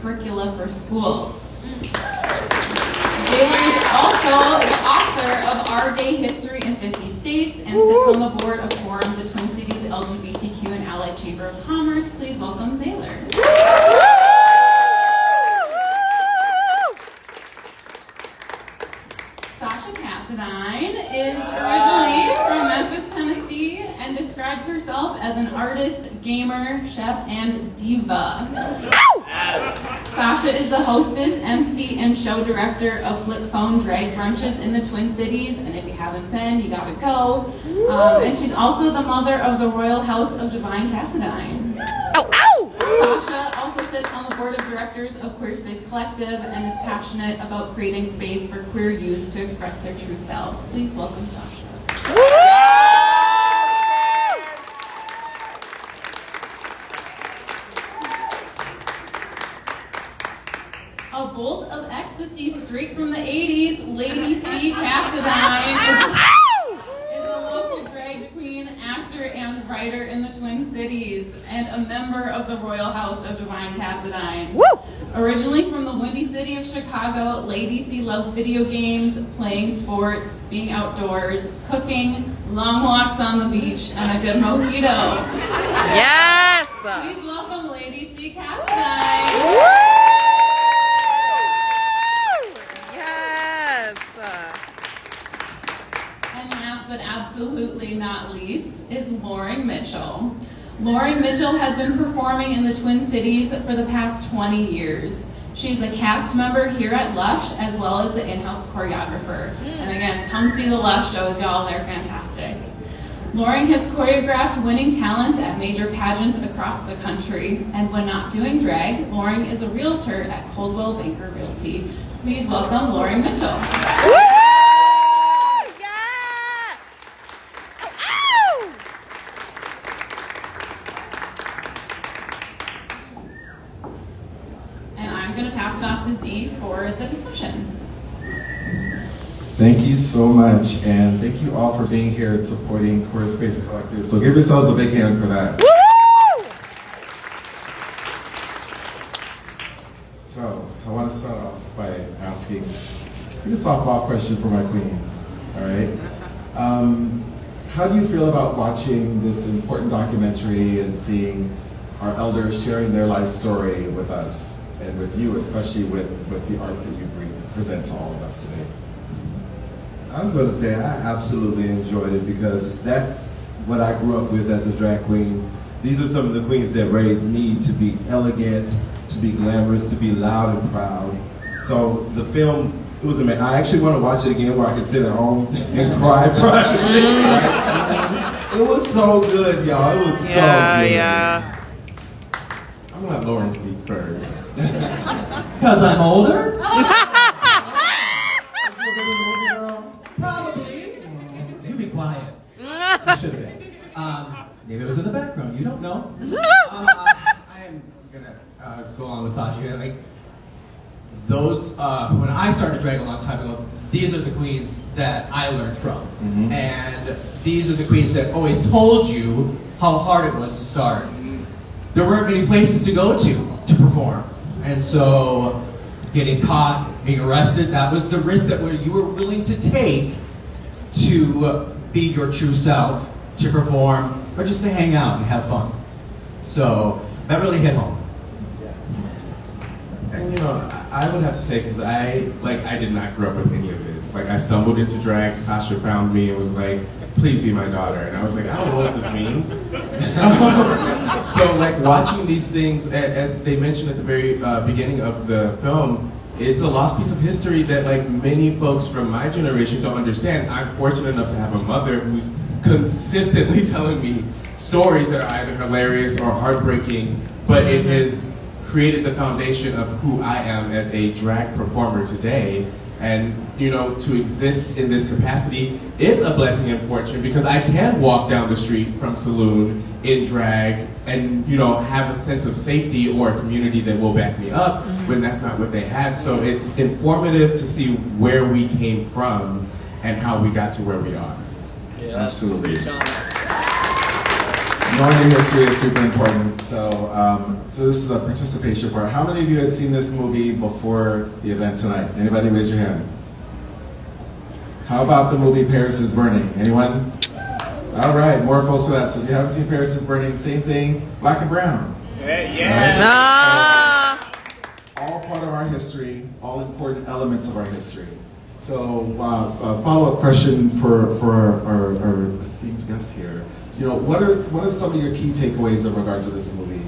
curricula for schools. Zaylore is also the author of Our Gay History in 50 States and sits on the board of Forum, the Twin Cities LGBTQ and Allied Chamber of Commerce. Please welcome Zaylore. Sasha Cassadine is originally from Memphis, Tennessee, and describes herself as an artist, gamer, chef, and diva. Sasha is the hostess, MC, and show director of Flip Phone Drag Brunches in the Twin Cities, and if you haven't been, you gotta go. And she's also the mother of the Royal House of Divine Cassadine. Sasha also sits on the board of directors of QUEERSPACE Collective and is passionate about creating space for queer youth to express their true selves. Please welcome Sasha. A bolt of ecstasy straight from the 80s, Lady C Cassadine is a local drag queen, actor, and writer in the Twin Cities, and a member of the Royal House of Divine Cassadine. Originally from the Windy City of Chicago, Lady C loves video games, playing sports, being outdoors, cooking, long walks on the beach, and a good mojito. Yes! Please welcome Lady C Cassadine. But absolutely not least is Lauren Mitchell. Lauren Mitchell has been performing in the Twin Cities for the past 20 years. She's a cast member here at Lush as well as the in-house choreographer. And again, come see the Lush shows, y'all, they're fantastic. Lauren has choreographed winning talents at major pageants across the country. And when not doing drag, Lauren is a realtor at Coldwell Banker Realty. Please welcome Lauren Mitchell. I'm going to pass it off to Z for the discussion. Thank you so much, and thank you all for being here and supporting QUEERSPACE Collective. So give yourselves a big hand for that. Woo! So I want to start off by asking a softball question for my queens. All right. How do you feel about watching this important documentary and seeing our elders sharing their life story with us? And with you, especially with the art that you present to all of us today? I'm going to say I absolutely enjoyed it because that's what I grew up with as a drag queen. These are some of the queens that raised me to be elegant, to be glamorous, to be loud and proud. So the film, it was amazing. I actually want to watch it again where I can sit at home and cry privately. It was so good, y'all. It was so good. Yeah. I'm going to let Lauren speak first. Because I'm older? Probably. You be quiet. You should have been. Maybe it was in the background. You don't know. I am gonna go on with Sasha here. Like those, when I started drag a long time ago, these are the queens that I learned from, and these are the queens that always told you how hard it was to start. There weren't many places to go to perform. And so getting caught, being arrested, that was the risk that you were willing to take to be your true self, to perform, or just to hang out and have fun. So that really hit home. And you know, I would have to say, because I did not grow up with any of this. Like I stumbled into drag, Sasha found me and was like, please be my daughter. And I was like, I don't know what this means. So like watching these things, as they mentioned at the very beginning of the film, it's a lost piece of history that like many folks from my generation don't understand. I'm fortunate enough to have a mother who's consistently telling me stories that are either hilarious or heartbreaking, but it has created the foundation of who I am as a drag performer today. And you know, to exist in this capacity is a blessing and fortune because I can walk down the street from Saloon in drag and you know have a sense of safety or a community that will back me up when that's not what they had. So it's informative to see where we came from and how we got to where we are. Yeah, absolutely. Knowing your history is super important. So, so this is a participation part. How many of you had seen this movie before the event tonight? Anybody raise your hand? How about the movie Paris is Burning? Anyone? All right, more folks for that. So if you haven't seen Paris is Burning, same thing, black and brown. Yeah. All part of our history, all important elements of our history. So, a follow-up question for our esteemed guests here. You know, what are some of your key takeaways in regard to this movie,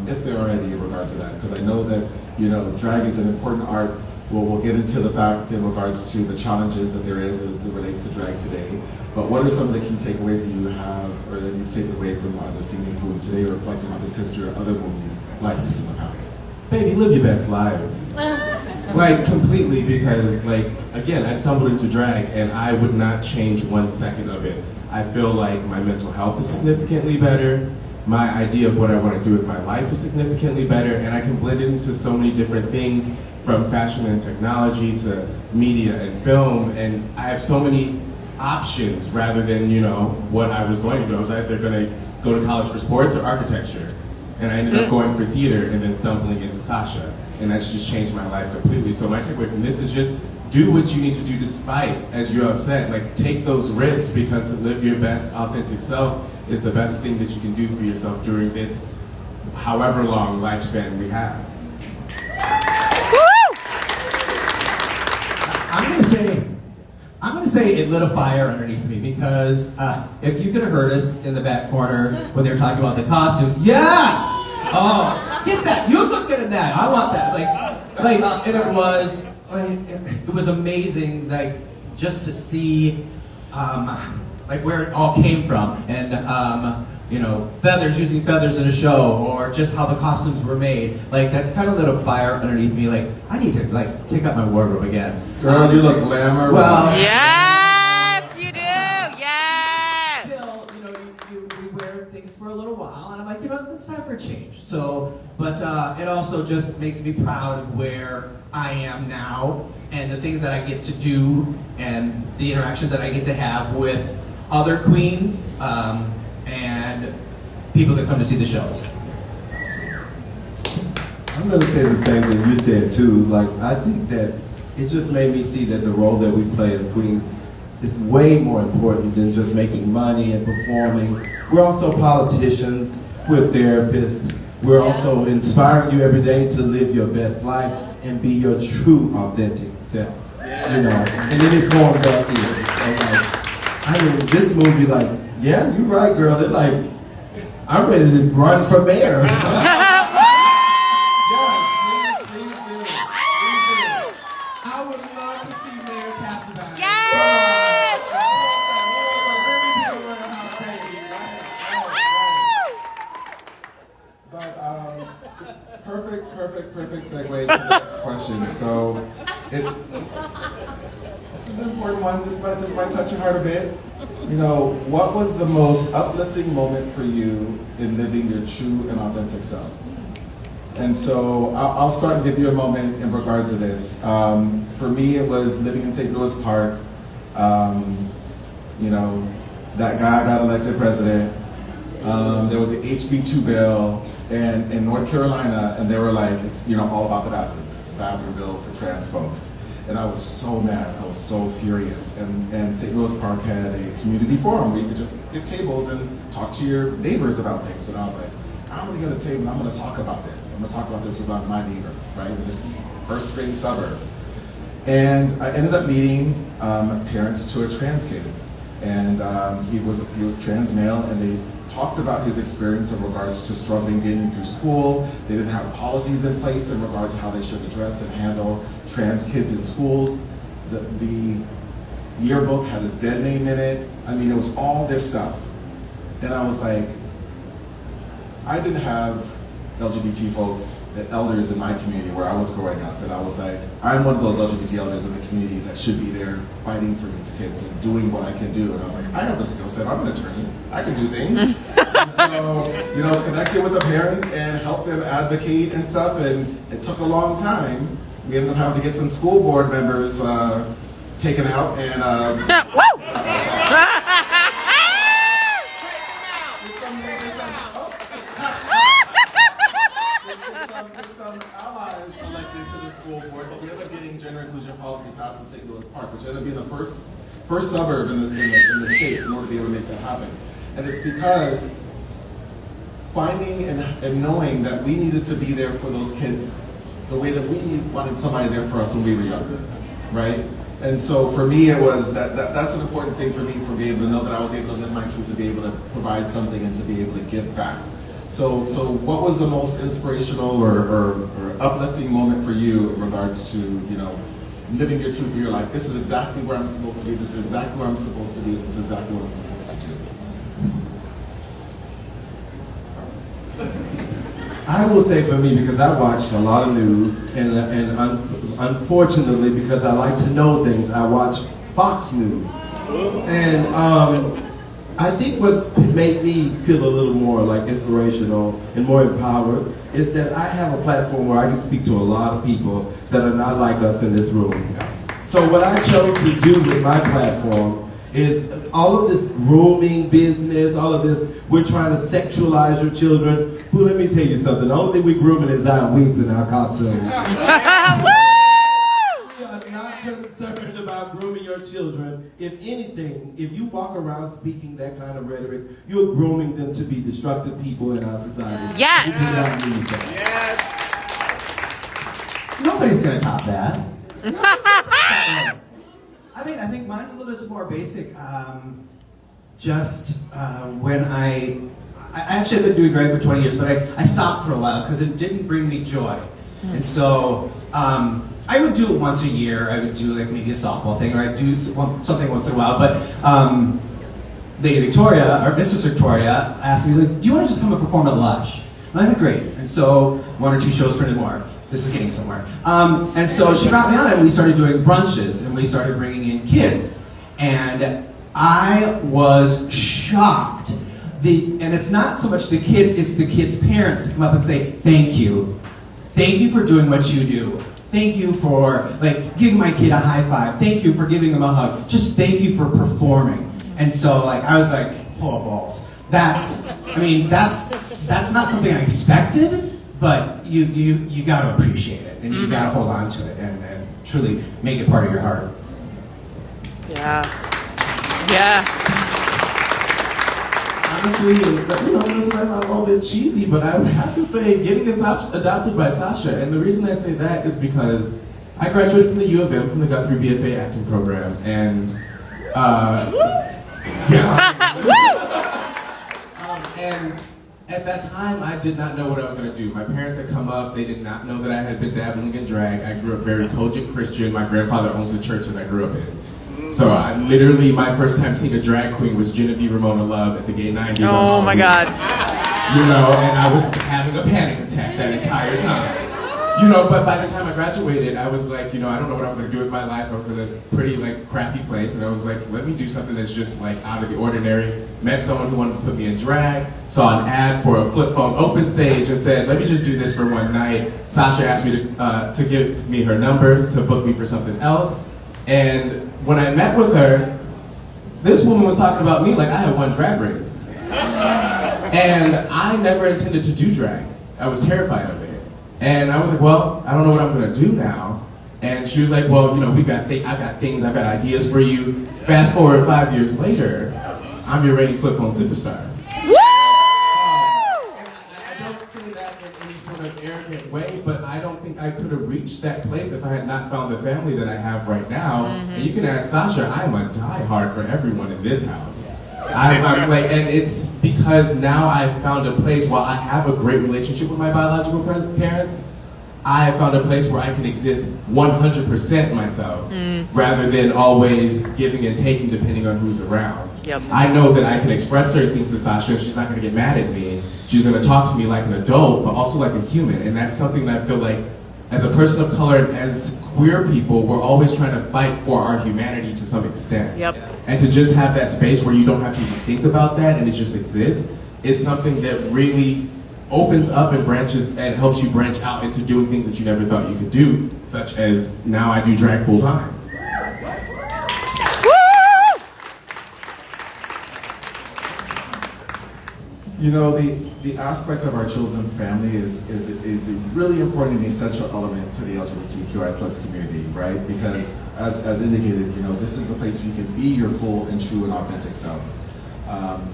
if there are any in regard to that? Because I know that, you know, drag is an important art. We'll get into the fact in regards to the challenges that there is as it relates to drag today. But what are some of the key takeaways that you have, or that you've taken away from either seeing this movie today or reflecting on this history or other movies like this in the past? Baby, live your best life. Like, completely, because, like, again, I stumbled into drag and I would not change 1 second of it. I feel like my mental health is significantly better. My idea of what I want to do with my life is significantly better, and I can blend it into so many different things, from fashion and technology to media and film, and I have so many options rather than, you know, what I was going to do. I was either going to go to college for sports or architecture, and I ended up going for theater and then stumbling into Sasha, and that's just changed my life completely. So my takeaway from this is just do what you need to do despite, as you have said, like take those risks, because to live your best authentic self is the best thing that you can do for yourself during this however long lifespan we have. I'm gonna say it lit a fire underneath me, because if you could have heard us in the back corner when they were talking about the costumes, yes! Oh, get that! You look good at that. I want that. Like, and it was amazing. Like, just to see, like where it all came from, and you know, using feathers in a show, or just how the costumes were made. Like, that's kind of lit a fire underneath me. Like, I need to like kick up my wardrobe again. Girl, you look glamorous. Well, Yes, you do. Yes. Still, you know, you wear things for a little while, and I'm like, you know, it's time for a change. So, but it also just makes me proud of where I am now, and the things that I get to do, and the interaction that I get to have with other queens, and people that come to see the shows. I'm going to say the same thing you said too. Like, I think that it just made me see that the role that we play as queens is way more important than just making money and performing. We're also politicians, we're therapists, we're also inspiring you every day to live your best life and be your true authentic self. You know, in any form that is. And like, I mean, this movie, like, yeah, you're right, girl. They're like, I'm ready to run for mayor. Perfect segue to the next question. So, it's an important one. This might touch your heart a bit. You know, what was the most uplifting moment for you in living your true and authentic self? And so, I'll start and give you a moment in regard to this. For me, it was living in St. Louis Park. You know, that guy got elected president. There was the HB2 bill. And in North Carolina, and they were like, it's, you know, all about the bathrooms. It's a bathroom bill for trans folks. And I was so mad, I was so furious. And St. Louis Park had a community forum where you could just get tables and talk to your neighbors about things. And I was like, I'm gonna get a table and I'm gonna talk about this. I'm gonna talk about this about my neighbors, right? In this first string suburb. And I ended up meeting parents to a trans kid. And he was trans male, and they talked about his experience in regards to struggling getting through school. They didn't have policies in place in regards to how they should address and handle trans kids in schools. The yearbook had his dead name in it. I mean, it was all this stuff. And I was like, I didn't have LGBT folks, elders in my community where I was growing up, and I was like, I'm one of those LGBT elders in the community that should be there fighting for these kids and doing what I can do. And I was like, I have the skill set, I'm an attorney, I can do things. And so, you know, connected with the parents and helped them advocate and stuff, and it took a long time. We ended up having to get some school board members taken out, and was elected to the school board, but we ended up getting gender inclusion policy passed in St. Louis Park, which ended up being the first suburb in the state in order to be able to make that happen. And it's because finding and knowing that we needed to be there for those kids the way that we wanted somebody there for us when we were younger, right? And so for me, it was that's an important thing for me, for being able to know that I was able to live my truth, to be able to provide something and to be able to give back. So what was the most inspirational or uplifting moment for you in regards to, you know, living your truth, where you're like, this is exactly where I'm supposed to be, this is exactly where I'm supposed to be, this is exactly what I'm supposed to do? I will say for me, because I watch a lot of news, and unfortunately, because I like to know things, I watch Fox News. And I think what made me feel a little more like inspirational and more empowered is that I have a platform where I can speak to a lot of people that are not like us in this room. So what I chose to do with my platform is all of this grooming business, all of this, we're trying to sexualize your children. Well, let me tell you something. The only thing we're grooming is our wigs and our costumes. We are not concerned about grooming your children. If anything, if you walk around speaking that kind of rhetoric, you're grooming them to be destructive people in our society. Yes. We do not need that. Nobody's gonna top that. I think mine's a little bit more basic. When I actually have been doing drag for 20 years, but I stopped for a while because it didn't bring me joy. And so I would do it once a year. I would do like maybe a softball thing, or I'd do something once in a while. But Lady Victoria, or Mrs. Victoria, asked me, like, do you want to just come and perform at Lush? And I said, great. And so 1 or 2 shows turned into more. This is getting somewhere. And so she brought me on, and we started doing brunches, and we started bringing in kids. And I was shocked. And it's not so much the kids, it's the kids' parents come up and say, thank you. Thank you for doing what you do. Thank you for giving my kid a high five. Thank you for giving them a hug. Just thank you for performing. And so I was like, oh balls. That's not something I expected. But you got to appreciate it, and you got to hold on to it, and truly make it part of your heart. Yeah. Yeah. Honestly, this might sound a little bit cheesy, but I would have to say getting adopted by Sasha. And the reason I say that is because I graduated from the U of M, from the Guthrie BFA acting program, and and at that time, I did not know what I was going to do. My parents had come up. They did not know that I had been dabbling in drag. I grew up very cogent Christian. My grandfather owns the church that I grew up in. So my first time seeing a drag queen was Genevieve Ramona Love at the Gay 90s. Oh my God. And I was having a panic attack that entire time. But by the time I graduated, I was like, I don't know what I'm going to do with my life. I was in a pretty, crappy place, and I was like, let me do something that's just, out of the ordinary. Met someone who wanted to put me in drag, saw an ad for a flip phone open stage, and said, let me just do this for one night. Sasha asked me to give me her numbers, to book me for something else. And when I met with her, this woman was talking about me like I had won Drag Race. And I never intended to do drag. I was terrified of it. And I was like, well, I don't know what I'm gonna do now. And she was like, well, I've got ideas for you. Fast forward 5 years later, I'm your reigning flip phone superstar. Woo! And I don't say that in any sort of arrogant way, but I don't think I could have reached that place if I had not found the family that I have right now. And you can ask Sasha, I'm a diehard for everyone in this house. And it's because now I've found a place, while I have a great relationship with my biological parents, I have found a place where I can exist 100% myself, rather than always giving and taking depending on who's around. Yep. I know that I can express certain things to Sasha, and she's not going to get mad at me. She's going to talk to me like an adult, but also like a human, and that's something that I feel like, as a person of color and as queer people, we're always trying to fight for our humanity to some extent. Yep. And to just have that space where you don't have to even think about that and it just exists is something that really opens up and branches and helps you branch out into doing things that you never thought you could do, such as now I do drag full time. You know, the aspect of our chosen family is a really important and essential element to the LGBTQI plus community, right? Because as indicated, you know, this is the place where you can be your full and true and authentic self.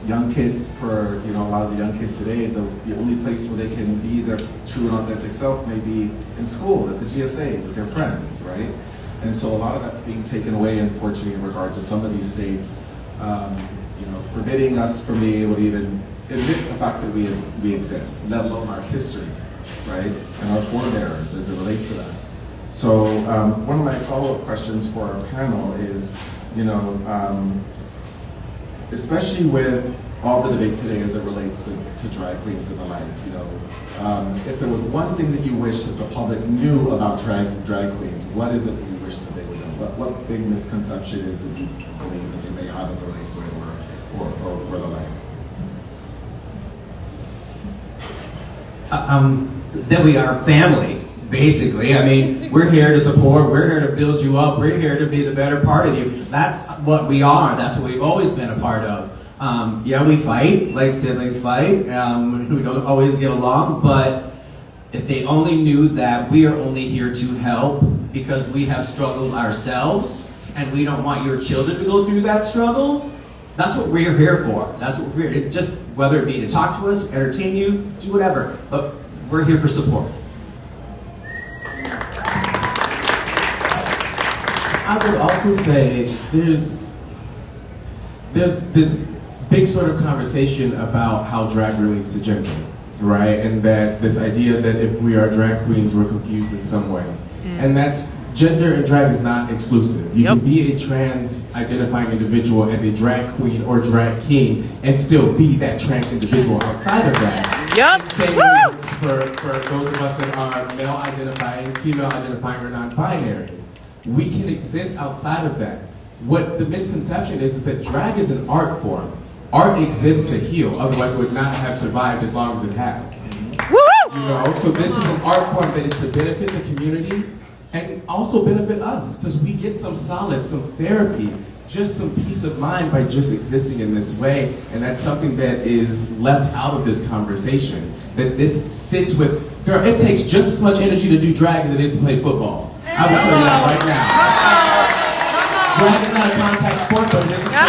Young kids, for you know, a lot of the young kids today, the only place where they can be their true and authentic self may be in school, at the GSA, with their friends, right? And so a lot of that's being taken away, unfortunately, in regards to some of these states, you know, forbidding us from being able to even admit the fact that we exist, let alone our history, right? And our forebears as it relates to that. So one of my follow-up questions for our panel is, you know, especially with all the debate today as it relates to drag queens and the like, you know, if there was one thing that you wish that the public knew about drag queens, what is it that you wish that they would know? What big misconception is it you believe that they may have as it relates to it, or the like? That we are family, basically. I mean, we're here to support, we're here to build you up, we're here to be the better part of you. That's what we are, that's what we've always been a part of. Yeah, we fight, like siblings fight, we don't always get along, but if they only knew that we are only here to help because we have struggled ourselves, and we don't want your children to go through that struggle, that's what we're here for. That's what we're here, just whether it be to talk to us, entertain you, do whatever, but we're here for support. I would also say there's this big sort of conversation about how drag relates to gender, right? And that this idea that if we are drag queens, we're confused in some way. And that's, gender and drag is not exclusive. You can be a trans identifying individual as a drag queen or drag king and still be that trans individual outside of that. Same works for those of us that are male identifying, female identifying, or non-binary. We can exist outside of that. What the misconception is that drag is an art form. Art exists to heal, otherwise it would not have survived as long as it has. You know, so this is an art form that is to benefit the community and also benefit us, because we get some solace, some therapy, just some peace of mind by just existing in this way. And that's something that is left out of this conversation. That this sits with, girl, it takes just as much energy to do drag as it is to play football. I will tell you that right now. Drag is not a contact sport, but it is a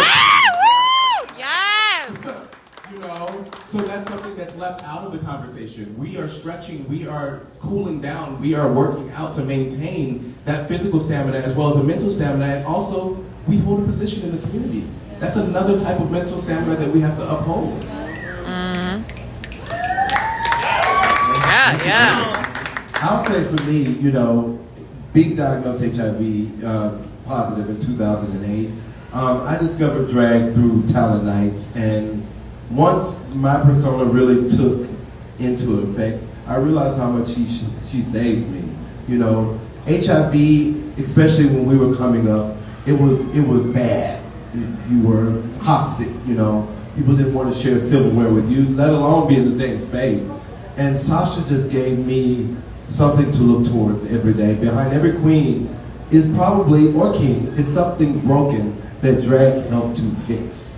you know, so that's something that's left out of the conversation. We are stretching, we are cooling down, we are working out to maintain that physical stamina as well as a mental stamina, and also we hold a position in the community. That's another type of mental stamina that we have to uphold. I'll say for me, you know, being diagnosed HIV positive in 2008, I discovered drag through talent nights, and once my persona really took into effect, I realized how much she saved me. You know, HIV, especially when we were coming up, it was bad. You were toxic, you know. People didn't want to share silverware with you, let alone be in the same space. And Sasha just gave me something to look towards every day. Behind every queen is probably, or king, is something broken that drag helped to fix.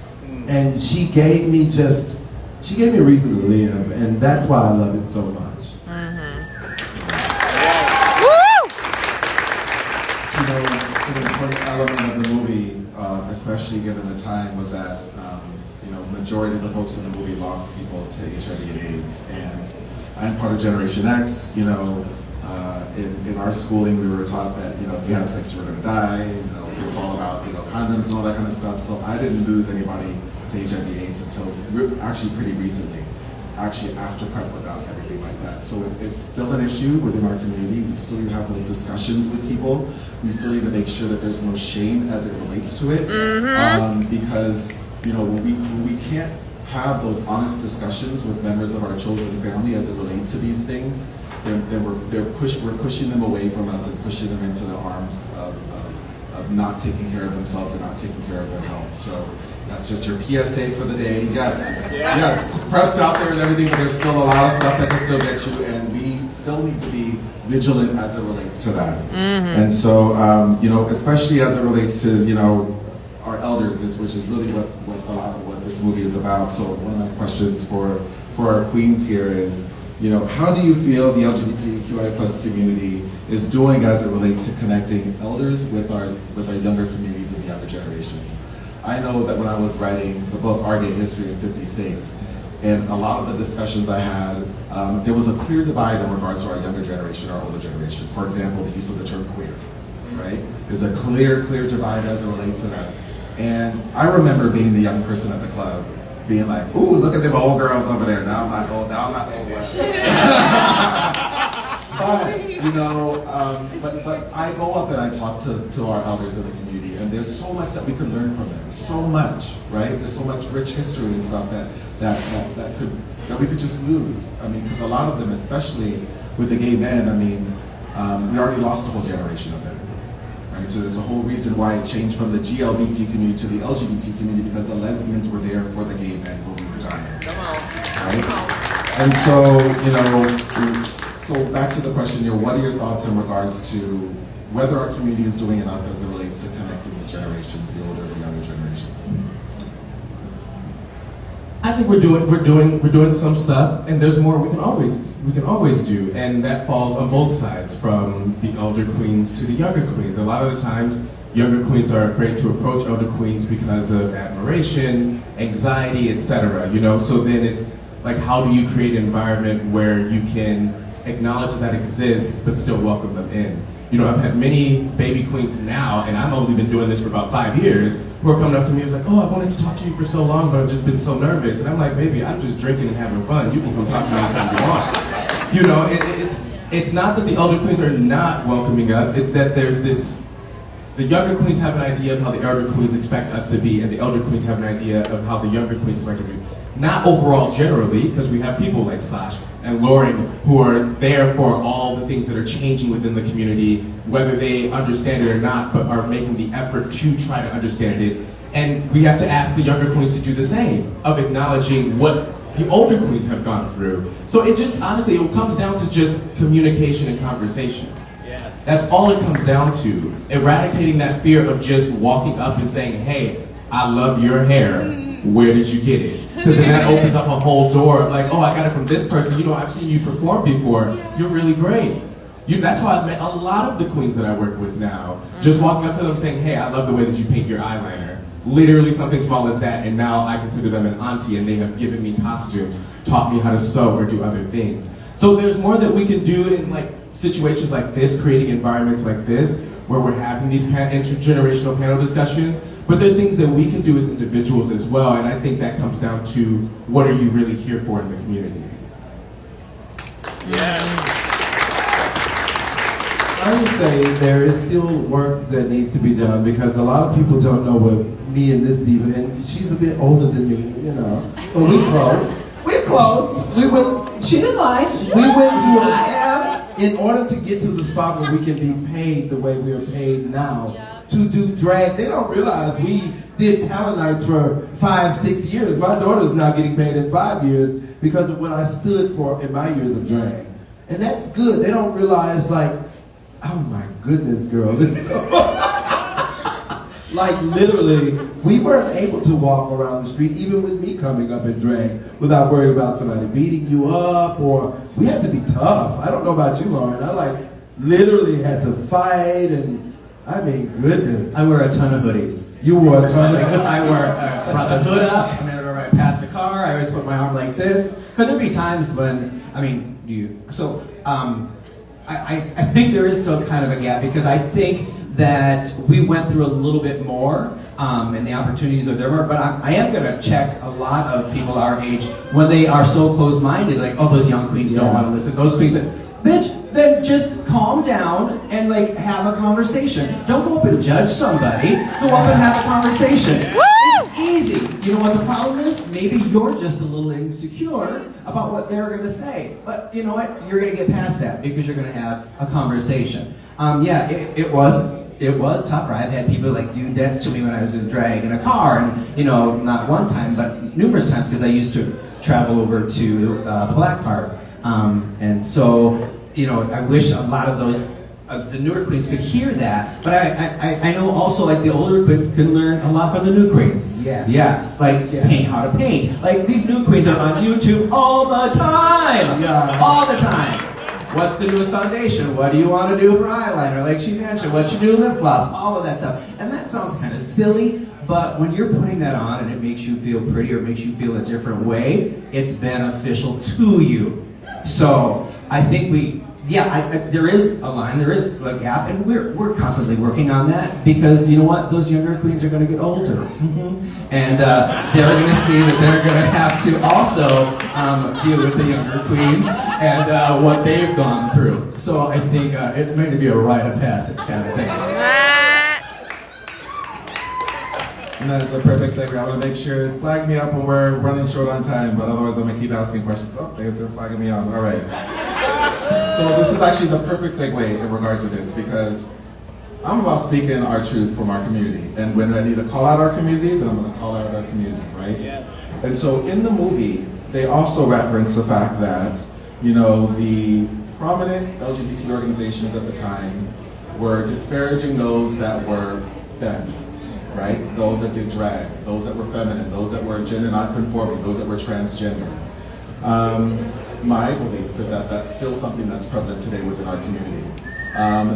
And she gave me a reason to live, and that's why I love it so much. You know, an important element of the movie, especially given the time, was that you know, majority of the folks in the movie lost people to HIV and AIDS, and I'm part of Generation X. You know, in our schooling, we were taught that, you know, if you had sex, you were going to die. You know, so it was all about, you know, condoms and all that kind of stuff. So I didn't lose anybody to HIV/AIDS until actually pretty recently. Actually, after PrEP was out and everything like that. So it's still an issue within our community. We still need to have those discussions with people. We still need to make sure that there's no shame as it relates to it. Because, you know, when we can't have those honest discussions with members of our chosen family as it relates to these things, then we're pushing them away from us and pushing them into the arms of not taking care of themselves and not taking care of their health. So that's just your PSA for the day. Yes, PrEP's out there and everything, but there's still a lot of stuff that can still get you, and we still need to be vigilant as it relates to that. And so, you know, especially as it relates to, you know, our elders, which is really what a lot of what this movie is about. So one of my questions for our queens here is, how do you feel the LGBTQI plus community is doing as it relates to connecting elders with our younger communities and the younger generations? I know that when I was writing the book, Our Gay History in 50 States, and a lot of the discussions I had, there was a clear divide in regards to our younger generation, our older generation. For example, the use of the term queer, right? There's a clear divide as it relates to that. And I remember being the young person at the club, being like, ooh, look at them old girls over there. Now I'm not old yet. But I go up and I talk to our elders in the community, and there's so much that we can learn from them. So much, right? There's so much rich history and stuff that we could just lose. I mean, because a lot of them, especially with the gay men, I mean, we already lost a whole generation of them. Right? So there's a whole reason why it changed from the GLBT community to the LGBT community, because the lesbians were there for the gay men when we were dying. Come on. Right? And so, so back to the question here, what are your thoughts in regards to whether our community is doing enough as it relates to connecting the generations, the older and the younger generations? I think we're doing some stuff, and there's more we can always do, and that falls on both sides, from the elder queens to the younger queens. A lot of the times, younger queens are afraid to approach elder queens because of admiration, anxiety, etc. So then it's like, how do you create an environment where you can acknowledge that exists but still welcome them in? I've had many baby queens now, and I've only been doing this for about 5 years, who are coming up to me and like, oh, I've wanted to talk to you for so long, but I've just been so nervous. And I'm like, baby, I'm just drinking and having fun. You can come talk to me anytime you want. It's not that the elder queens are not welcoming us, it's that there's this, the younger queens have an idea of how the elder queens expect us to be, and the elder queens have an idea of how the younger queens expect us to be. Not overall generally, because we have people like Sasha and Lauren who are there for all the things that are changing within the community, whether they understand it or not, but are making the effort to try to understand it. And we have to ask the younger queens to do the same, of acknowledging what the older queens have gone through. So it just, honestly, it comes down to just communication and conversation. Yeah. That's all it comes down to. Eradicating that fear of just walking up and saying, hey, I love your hair. Where did you get it? Because then that opens up a whole door of like, oh, I got it from this person. I've seen you perform before. You're really great. That's how I've met a lot of the queens that I work with now. Just walking up to them saying, hey, I love the way that you paint your eyeliner. Literally something small as that, and now I consider them an auntie, and they have given me costumes, taught me how to sew or do other things. So there's more that we can do in like situations like this, creating environments like this, where we're having these intergenerational panel discussions. But there are things that we can do as individuals as well, and I think that comes down to, what are you really here for in the community? Yeah. I would say there is still work that needs to be done, because a lot of people don't know what me and this diva, and she's a bit older than me, but we close. We're close. She didn't lie. We went through in order to get to the spot where we can be paid the way we are paid now. To do drag. They don't realize we did talent nights for 5-6 years. My daughter's now getting paid in 5 years because of what I stood for in my years of drag. And that's good. They don't realize, like, oh my goodness, girl. It's so like, literally, we weren't able to walk around the street, even with me coming up in drag, without worrying about somebody beating you up, or we had to be tough. I don't know about you, Lauren. I literally had to fight, and I mean, goodness. I wear a ton of hoodies. You wore a ton of hoodies. I brought the hood up, and whenever I pass the car, I always put my arm like this. Because there'd be times when, I think there is still kind of a gap, because I think that we went through a little bit more, and the opportunities are there more, but I am going to check a lot of people our age when they are so closed-minded, like, oh, those young queens don't want to listen. Those queens, bitch, then just calm down and have a conversation. Don't go up and judge somebody. Go up and have a conversation. Woo! It's easy. You know what the problem is? Maybe you're just a little insecure about what they're going to say. But you know what? You're going to get past that, because you're going to have a conversation. It was tougher. I've had people do this to me when I was in drag in a car, and not one time, but numerous times, because I used to travel over to the Black Card, and so I wish a lot of those the newer queens could hear that, but I know also like the older queens can learn a lot from the new queens. Yes. Yes, like paint, how to paint. Like these new queens are on YouTube all the time. Yeah. All the time. What's the newest foundation? What do you want to do for eyeliner? Like she mentioned, what you do lip gloss, all of that stuff. And that sounds kind of silly, but when you're putting that on and it makes you feel pretty or makes you feel a different way, it's beneficial to you. So I think there is a line, there is a gap, and we're constantly working on that because you know what? Those younger queens are going to get older, and they're going to see that they're going to have to also deal with the younger queens and what they've gone through. So I think it's going to be a rite of passage kind of thing. And that is a perfect segue. I want to make sure, flag me up when we're running short on time, but otherwise I'm going to keep asking questions. Oh, they're flagging me on. All right. So this is actually the perfect segue in regard to this because I'm about speaking our truth from our community. And when I need to call out our community, then I'm going to call out our community, right? Yeah. And so in the movie, they also reference the fact that, you know, the prominent LGBT organizations at the time were disparaging those that were femme, right? Those that did drag, those that were feminine, those that were gender non-conforming, those that were transgender. My belief is that that's still something that's prevalent today within our community.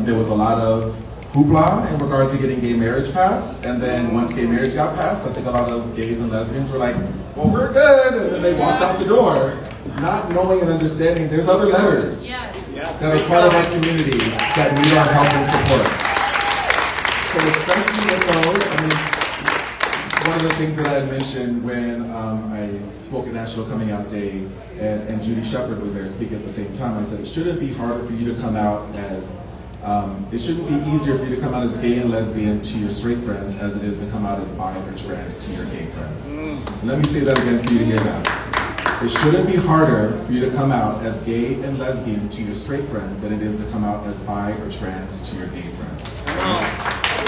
There was a lot of hoopla in regard to getting gay marriage passed, and then once gay marriage got passed, I think a lot of gays and lesbians were like, well, we're good, and then they walked out the door, not knowing and understanding there's other letters that are part of our community that need our help and support. So especially with those, I mean, one of the things that I had mentioned when I spoke at National Coming Out Day and Judy Shepard was there speaking at the same time, I said it shouldn't be harder for you to come out as, it shouldn't be easier for you to come out as gay and lesbian to your straight friends as it is to come out as bi or trans to your gay friends. Let me say that again for you to hear that. It shouldn't be harder for you to come out as gay and lesbian to your straight friends than it is to come out as bi or trans to your gay friends.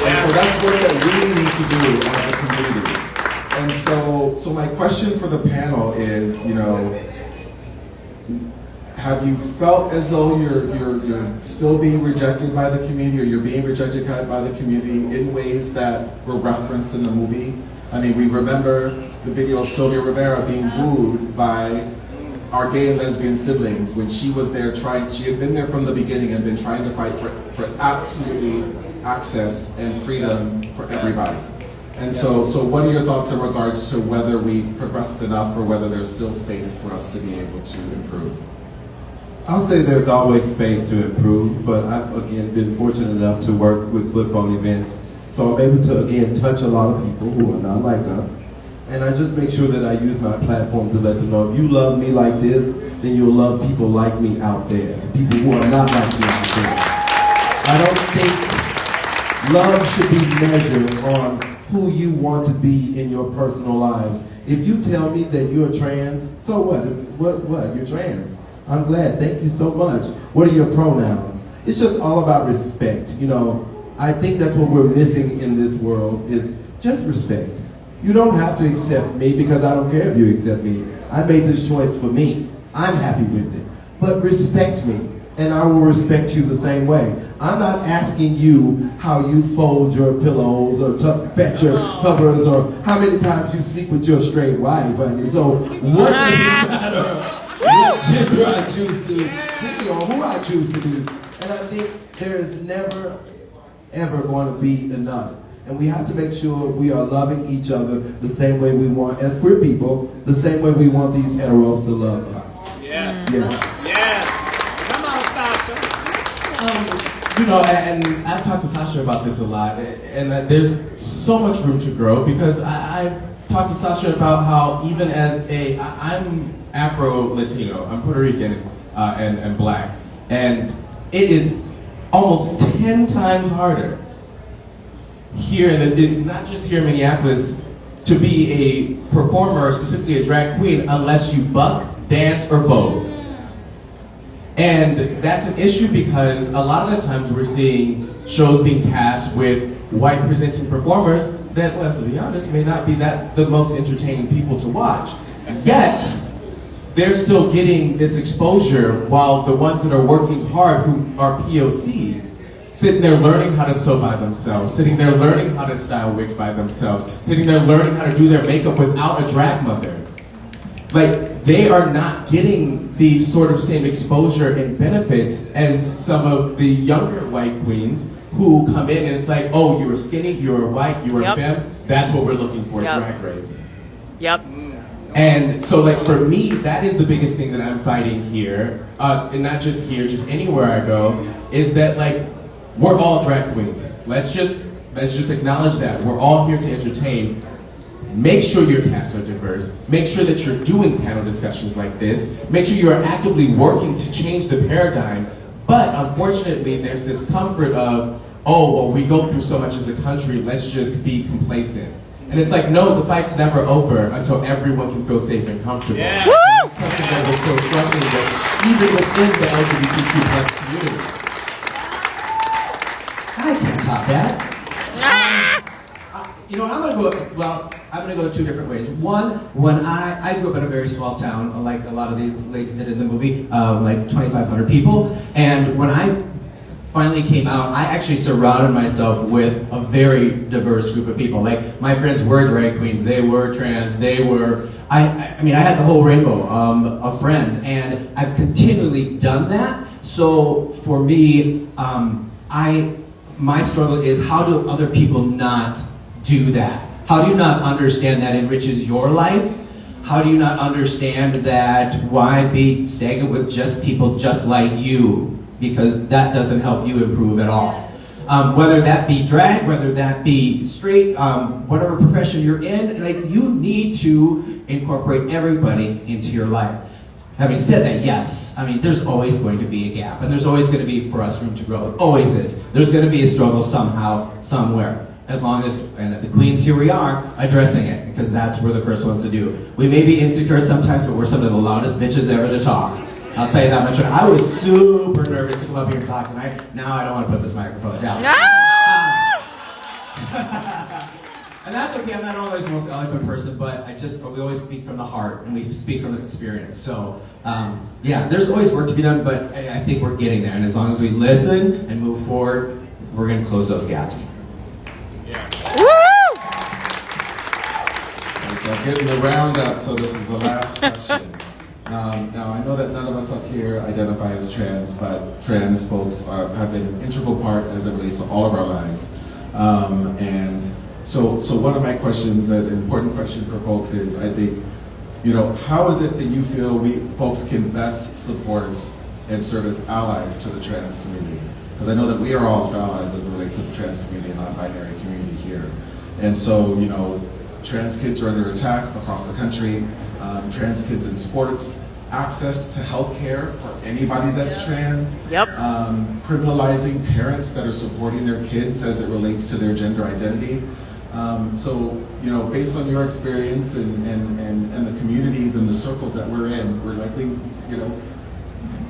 And so that's what that we need to do as a community. And so my question for the panel is, you know, have you felt as though you're still being rejected by the community, or you're being rejected by the community in ways that were referenced in the movie? I mean, we remember the video of Sylvia Rivera being wooed by our gay and lesbian siblings when she was there she had been there from the beginning and been trying to fight for absolutely access and freedom for everybody. And so what are your thoughts in regards to whether we've progressed enough or whether there's still space for us to be able to improve? I'll say there's always space to improve, but I've, again, been fortunate enough to work with Flip Phone events. So I'm able to, again, touch a lot of people who are not like us. And I just make sure that I use my platform to let them know, if you love me like this, then you'll love people like me out there, people who are not like me out there. I don't think love should be measured on who you want to be in your personal lives. If you tell me that you're trans, so what? What? You're trans. I'm glad. Thank you so much. What are your pronouns? It's just all about respect. You know, I think that's what we're missing in this world is just respect. You don't have to accept me because I don't care if you accept me. I made this choice for me. I'm happy with it. But respect me, and I will respect you the same way. I'm not asking you how you fold your pillows or pet your covers or how many times you sleep with your straight wife, honey. So what does it matter what gender I choose to be or who I choose to be? And I think there is never, ever going to be enough. And we have to make sure we are loving each other the same way we want, as queer people, the same way we want these heteros to love us. Yeah. Yeah. Yeah. Come on, Sasha. You know, and I've talked to Sasha about this a lot, and there's so much room to grow because I've talked to Sasha about how even as I'm Afro-Latino, I'm Puerto Rican and Black, and it is almost 10 times harder here not just here in Minneapolis, to be a performer, specifically a drag queen, unless you buck, dance, or vogue. And that's an issue because a lot of the times we're seeing shows being cast with white presenting performers that, let's be honest, may not be the most entertaining people to watch. Yet, they're still getting this exposure while the ones that are working hard, who are POC, sitting there learning how to sew by themselves, sitting there learning how to style wigs by themselves, sitting there learning how to do their makeup without a drag mother. Like, they are not getting the sort of same exposure and benefits as some of the younger white queens who come in and it's like, oh, you were skinny, you were white, you were femme, that's what we're looking for, Drag Race. Yep. And so, like, for me, that is the biggest thing that I'm fighting here, and not just here, just anywhere I go, is that, like, we're all drag queens. Let's just acknowledge that. We're all here to entertain. Make sure your casts are diverse. Make sure that you're doing panel discussions like this. Make sure you are actively working to change the paradigm. But unfortunately, there's this comfort of, oh, well, we go through so much as a country, let's just be complacent. And it's like, no, the fight's never over until everyone can feel safe and comfortable. Yeah. It's something that we're still struggling with, even within the LGBTQ plus community. I can't top that. You know, I'm gonna go 2 different ways. One, when I grew up in a very small town, like a lot of these ladies did in the movie, like 2,500 people. And when I finally came out, I actually surrounded myself with a very diverse group of people. Like, my friends were drag queens, they were trans, they were, I mean, I had the whole rainbow of friends, and I've continually done that. So for me, my struggle is, how do other people not do that? How do you not understand that enriches your life? How do you not understand that why be stagnant with just people just like you? Because that doesn't help you improve at all. Whether that be drag, whether that be straight, whatever profession you're in, like, you need to incorporate everybody into your life. Having said that, yes, I mean, there's always going to be a gap, and there's always going to be, for us, room to grow. It always is. There's going to be a struggle somehow, somewhere. As long as, and at the Queens, here we are, addressing it, because that's we're the first ones to do. We may be insecure sometimes, but we're some of the loudest bitches ever to talk. I'll tell you that much. I was super nervous to come up here and talk tonight. Now I don't want to put this microphone down. And that's okay. I'm not always the most eloquent person, but we always speak from the heart, and we speak from experience. So, yeah, there's always work to be done, but I think we're getting there. And as long as we listen and move forward, we're going to close those gaps. So I'm getting the roundup, so this is the last question. Now, I know that none of us up here identify as trans, but trans folks have been an integral part as it relates to all of our lives. And so one of my questions, an important question for folks is, I think, you know, how is it that you feel folks can best support and serve as allies to the trans community? Because I know that we are all allies as it relates to the trans community and non-binary community here. And so, you know, trans kids are under attack across the country. Trans kids in sports, access to health care for anybody that's trans. Yep. Criminalizing parents that are supporting their kids as it relates to their gender identity. So, you know, based on your experience and the communities and the circles that we're in, we're likely, you know,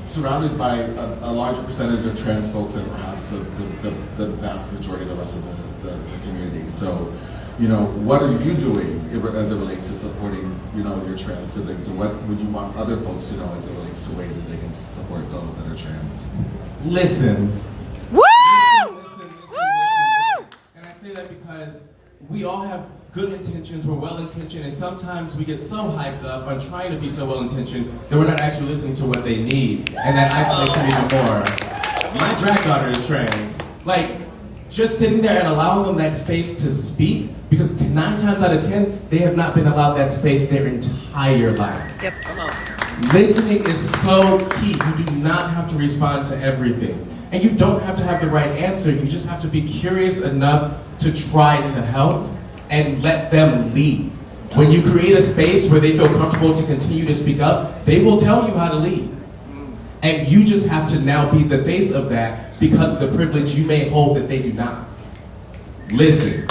surrounded by a larger percentage of trans folks than perhaps the vast majority of the rest of the community. So, you know, what are you doing as it relates to supporting, you know, your trans siblings, or what would you want other folks to know as it relates to ways that they can support those that are trans? Listen. Woo! Listen. And I say that because we all have good intentions, we're well-intentioned, and sometimes we get so hyped up on trying to be so well-intentioned that we're not actually listening to what they need, and that isolates them even more. My drag daughter is trans. Like, just sitting there and allowing them that space to speak, because 9 times out of 10, they have not been allowed that space their entire life. Yep. Listening is so key. You do not have to respond to everything. And you don't have to have the right answer. You just have to be curious enough to try to help and let them lead. When you create a space where they feel comfortable to continue to speak up, they will tell you how to lead. And you just have to now be the face of that because of the privilege you may hold that they do not. Listen.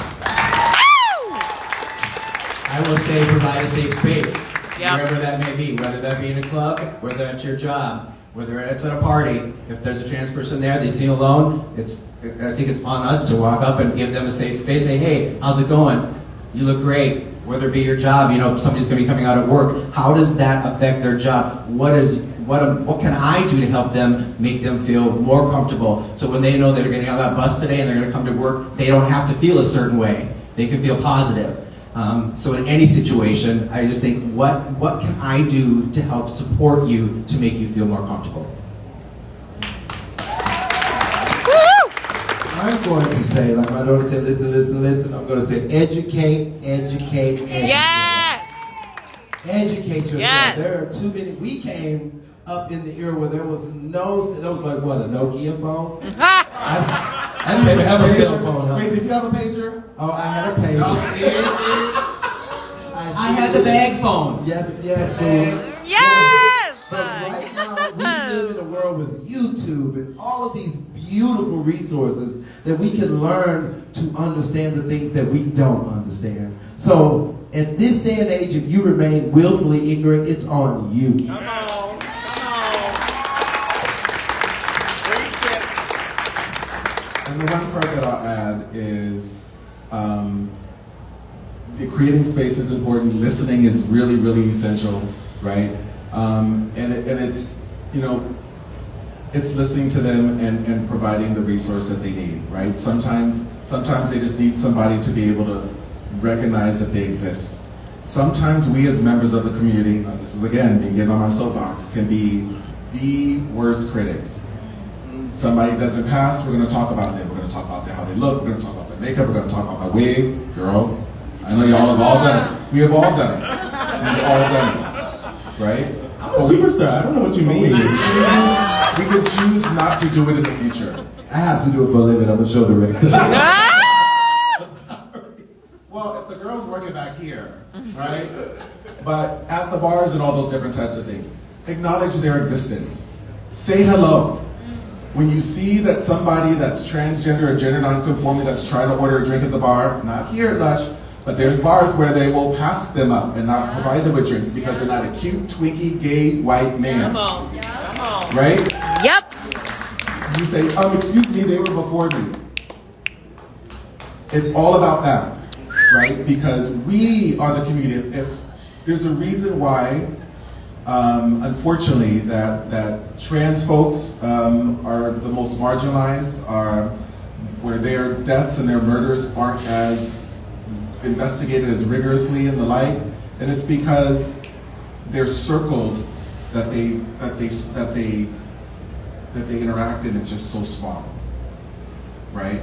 I will say, provide a safe space, Yep. wherever that may be, whether that be in a club, whether that's your job, whether it's at a party. If there's a trans person there, they seem alone, I think it's on us to walk up and give them a safe space, say, hey, how's it going? You look great. Whether it be your job, you know, somebody's gonna be coming out of work. How does that affect their job? What what can I do to help them, make them feel more comfortable? So when they know they're going to get on that bus today and they're going to come to work, they don't have to feel a certain way. They can feel positive. So in any situation, I just think, what can I do to help support you to make you feel more comfortable? I'm going to say, like my daughter said, listen. I'm going to say, educate. Yes! Educate yourself. Yes. There are too many. We came up in the era where there was like what, a Nokia phone? I didn't even have a cell phone. Huh? Wait, did you have a pager? Oh, I had a pager. I had the bag phone. Yes. Yes! But right now, we live in a world with YouTube and all of these beautiful resources that we can learn to understand the things that we don't understand. So, at this day and age, if you remain willfully ignorant, it's on you. Come on. Preach it. And the one part that I'll add is creating space is important. Listening is really, really essential, right? And it's, it's listening to them and providing the resource that they need, right? Sometimes they just need somebody to be able to recognize that they exist. Sometimes we as members of the community, this is again, me getting on my soapbox, can be the worst critics. Somebody doesn't pass, we're going to talk about them. We're going to talk about how they look, we're going to talk about their makeup, we're going to talk about my wig. Girls, I know y'all have all done it. We have all done it. We've all done it, right? I'm a superstar. I don't know what you mean. We can choose not to do it in the future. I have to do it for a living. I'm a show director. Well, if the girls work it back here, right? But at the bars and all those different types of things, acknowledge their existence. Say hello. When you see that somebody that's transgender or gender non-conforming that's trying to order a drink at the bar, not here at Lush, but there's bars where they will pass them up and not provide them with drinks because they're not a cute, twinkie, gay, white man. Come on. Right? Yep. You say, excuse me, they were before me. It's all about that, right? Because we are the community. If there's a reason why, unfortunately, that trans folks are the most marginalized, where their deaths and their murders aren't as investigated as rigorously and the like, and it's because their circles that they interact in is just so small, right?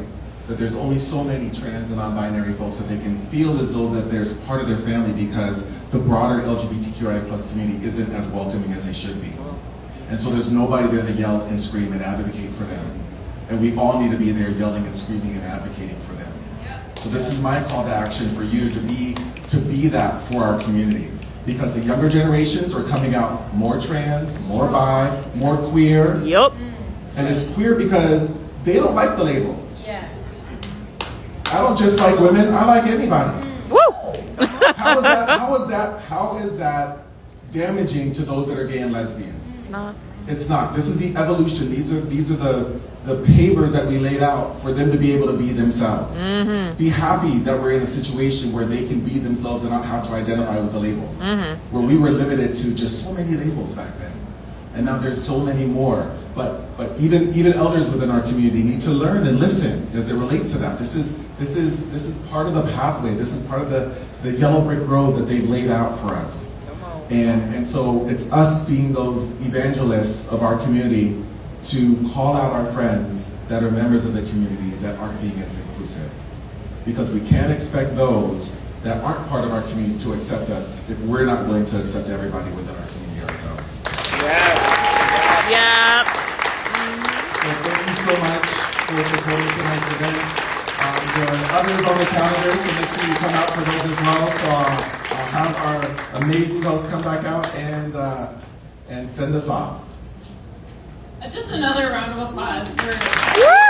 That there's only so many trans and non-binary folks that they can feel as though that there's part of their family because the broader LGBTQI+ community isn't as welcoming as they should be. And so there's nobody there to yell and scream and advocate for them. And we all need to be there yelling and screaming and advocating for them. So this is my call to action for you to be that for our community. Because the younger generations are coming out more trans, more bi, more queer. Yep. And it's queer because they don't like the labels. Yes. I don't just like women, I like anybody. Woo! How is that damaging to those that are gay and lesbian? It's not. It's not. This is the evolution. These are the pavers that we laid out for them to be able to be themselves. Mm-hmm. Be happy that we're in a situation where they can be themselves and not have to identify with a label. Mm-hmm. Where we were limited to just so many labels back then. And now there's so many more. But even elders within our community need to learn and listen as it relates to that. This is part of the pathway. This is part of the yellow brick road that they've laid out for us. And so it's us being those evangelists of our community to call out our friends that are members of the community that aren't being as inclusive. Because we can't expect those that aren't part of our community to accept us if we're not willing to accept everybody within our community ourselves. Yep. So thank you so much for supporting tonight's event. There are others on the calendar, so make sure you come out for those as well. So I'll have our amazing hosts come back out and send us off. Just another round of applause for... Woo!